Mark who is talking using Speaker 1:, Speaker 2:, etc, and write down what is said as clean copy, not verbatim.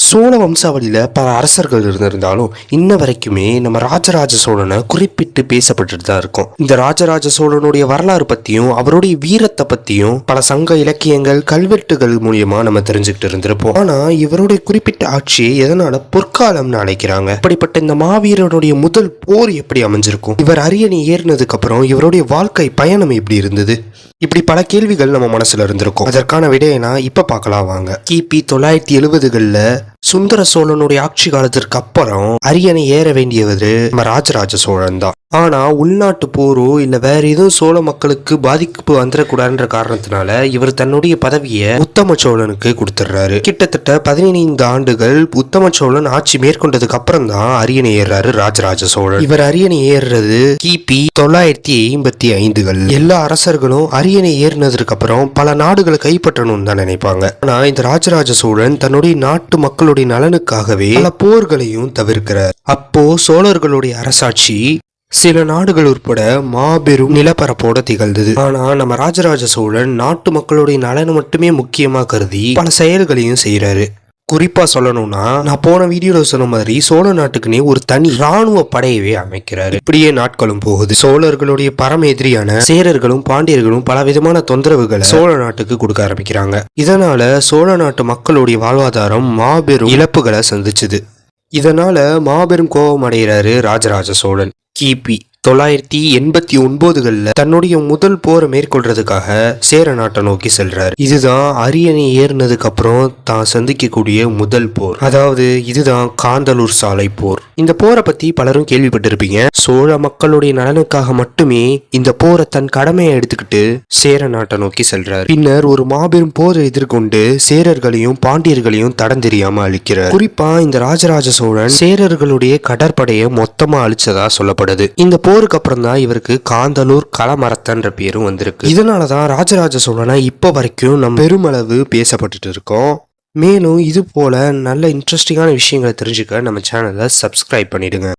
Speaker 1: சோழ வம்சாவளியில பல அரசர்கள் இருந்திருந்தாலும் இன்ன வரைக்குமே நம்ம ராஜராஜ சோழனை குறிப்பிட்டு பேசப்பட்டுட்டு தான் இருக்கும். இந்த ராஜராஜ சோழனுடைய வரலாறு பத்தியும் அவருடைய வீரத்தை பத்தியும் பல சங்க இலக்கியங்கள் கல்வெட்டுகள் மூலியமா நம்ம தெரிஞ்சுக்கிட்டு இருந்திருப்போம். ஆனா இவருடைய குறிப்பிட்ட ஆட்சியை எதனால பொற்காலம்னு அழைக்கிறாங்க? அப்படிப்பட்ட இந்த மாவீரனுடைய முதல் போர் எப்படி அமைஞ்சிருக்கும்? இவர் அரியணை ஏறினதுக்கு அப்புறம் இவருடைய வாழ்க்கை பயணம் எப்படி இருந்தது? இப்படி பல கேள்விகள் நம்ம மனசுல இருந்திருக்கும். அதற்கான விடையை நான் இப்ப பார்க்கலாம் வாங்க. கிபி 970களில் சுந்தர சோழனுடைய ஆட்சி காலத்திற்கு அப்புறம் அரியணை ஏற வேண்டியவர் நம்ம ராஜராஜ சோழன் தான். ஆனா உள்நாட்டு போரோ இல்ல வேற எதுவும் சோழ மக்களுக்கு பாதிப்பு வந்துடக்கூடாதுன்ற காரணத்தினால இவர் தன்னுடைய பதவியை உத்தம சோழனுக்கு கொடுத்துடுறாரு. கிட்டத்தட்ட 15 ஆண்டுகள் உத்தம சோழன் ஆட்சி மேற்கொண்டதுக்கு அப்புறம் தான் அரியணை ஏறாரு ராஜராஜ சோழன். இவர் அரியணை ஏறுறது கிபி 985கள். எல்லா அரசர்களும் அரியணை ஏறினதுக்கு அப்புறம் பல நாடுகளை கைப்பற்றணும்னு தான் நினைப்பாங்க. ஆனா இந்த ராஜராஜ சோழன் தன்னுடைய நாட்டு மக்களுடைய நலனுக்காகவே பல போர்களையும் தவிர்க்கிறார். அப்போ சோழர்களுடைய அரசாட்சி சில நாடுகள் உட்பட மாபெரும் நிலப்பரப்போட திகழ்ந்தது. ஆனா நம்ம ராஜராஜ சோழன் நாட்டு மக்களுடைய நலனை மட்டுமே முக்கியமா கருதி பல செயல்களையும் செய்யறாரு. குறிப்பா சொல்லணும்னா நான் போன வீடியோல சொன்ன மாதிரி சோழ நாட்டுக்குன்னே ஒரு தனி ராணுவ படையவே அமைக்கிறாரு. இப்படியே நாட்களும் போகுது. சோழர்களுடைய பரம எதிரியான சேரர்களும் பாண்டியர்களும் பல விதமான தொந்தரவுகளை சோழ நாட்டுக்கு கொடுக்க ஆரம்பிக்கிறாங்க. இதனால சோழ நாட்டு மக்களுடைய வாழ்வாதாரம் மாபெரும் இழப்புகளை சந்திச்சுது. இதனால மாபெரும் கோபம் அடைகிறாரு ராஜராஜ சோழன். கிபி 989களில் தன்னுடைய முதல் போரை மேற்கொள்றதுக்காக சேர நாட்டை நோக்கி செல்றாரு. இதுதான் அரியணை ஏறினதுக்கு அப்புறம் தான் சந்திக்கக்கூடிய முதல் போர். அதாவது இதுதான் காந்தலூர் சாலை போர். இந்த போரை பத்தி பலரும் கேள்விப்பட்டிருப்பீங்க. சோழ மக்களுடைய நலனுக்காக மட்டுமே இந்த போரை தன் கடமையை எடுத்துக்கிட்டு சேர நாட்டை நோக்கி செல்றாரு. பின்னர் ஒரு மாபெரும் போரை எதிர்கொண்டு சேரர்களையும் பாண்டியர்களையும் தடம் தெரியாம அழிக்கிறார். குறிப்பா இந்த ராஜராஜ சோழன் சேரர்களுடைய கடற்படையை மொத்தமா அழிச்சதா சொல்லப்படுது. இந்த போருக்கு அப்புறம் தான் இவருக்கு காந்தலூர் களமரத்தன்ற பேரும் வந்திருக்கு. இதனாலதான் ராஜராஜ சோழனை இப்ப வரைக்கும் நம்ம பெருமளவு பேசப்பட்டு இருக்கோம். மேலும் இது போல நல்ல இன்ட்ரெஸ்டிங்கான விஷயங்களை தெரிஞ்சுக்க நம்ம சேனலை சப்ஸ்கிரைப் பண்ணிடுங்க.